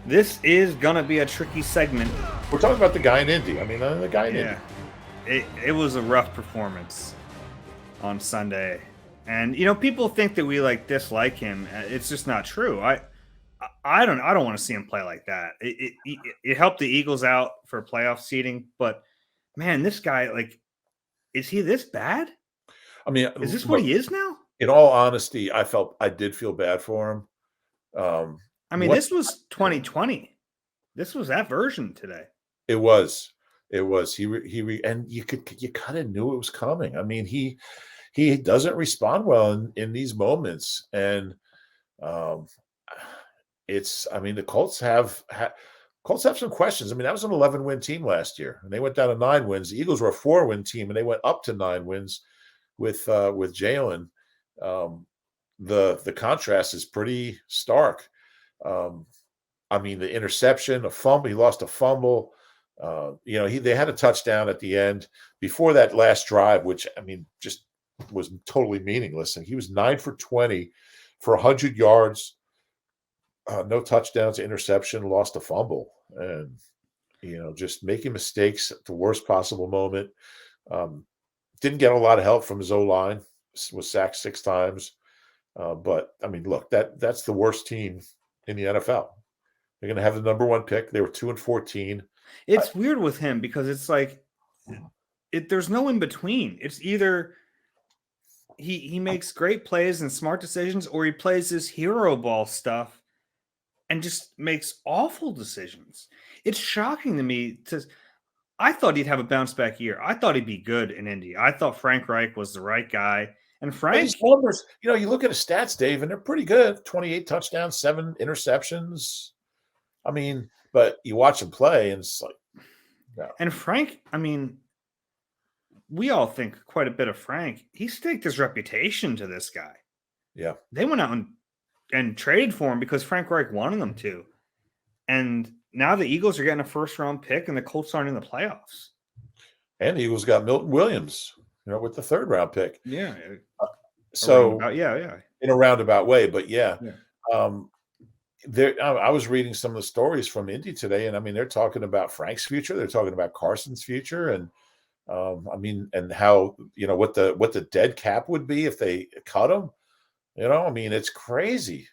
This is gonna be a tricky segment. We're talking about the guy in Indy. I mean, the guy in Indy. Yeah, it was a rough performance on Sunday, and people think that we dislike him. It's just not true. I don't want to see him play like that. It helped the Eagles out for playoff seeding, but man, this guy, is he this bad? I mean, Is this what look, he is now? in all honesty, I did feel bad for him. I mean, What this was 2020. This was that version today. it was, and you kind of knew it was coming. I mean, he doesn't respond well in these moments, and um, I mean, the Colts have some questions. I mean, that was an 11-win team last year, and they went down to 9 wins. The Eagles were a 4-win team, and they went up to 9 wins with Jalen. Um, the contrast is pretty stark. Um, I mean, the interception, a fumble, he lost a fumble. They had a touchdown at the end before that last drive, which I mean, just was totally meaningless. And he was 9 for 20 for 100 yards, no touchdowns, interception, lost a fumble, and just making mistakes at the worst possible moment. Um, didn't get a lot of help from his O line. Was sacked 6 times. But I mean, look, that's the worst team in the NFL. They're going to have the number 1 pick. They were 2-14. It's weird with him because it's there's no in between. It's either he makes great plays and smart decisions, or he plays this hero ball stuff and just makes awful decisions. It's shocking to me. I thought he'd have a bounce back year. I thought he'd be good in Indy. I thought Frank Reich was the right guy. And But Frank, these numbers, you look at his stats, Dave, and they're pretty good. 28 touchdowns, 7 interceptions. I mean, but you watch him play, and it's like, no. and Frank, I mean, we all think quite a bit of Frank. He staked his reputation to this guy. Yeah. They went out and traded for him because Frank Reich wanted them to. And now the Eagles are getting a first-round pick, and the Colts aren't in the playoffs. And the Eagles got Milton Williams, with the 3rd-round pick. Yeah. So Yeah. in a roundabout way, but yeah. Yeah. I was reading some of the stories from Indy today, and I mean, they're talking about Frank's future. They're talking about Carson's future, and I mean, and how what the dead cap would be if they cut him. I mean, it's crazy.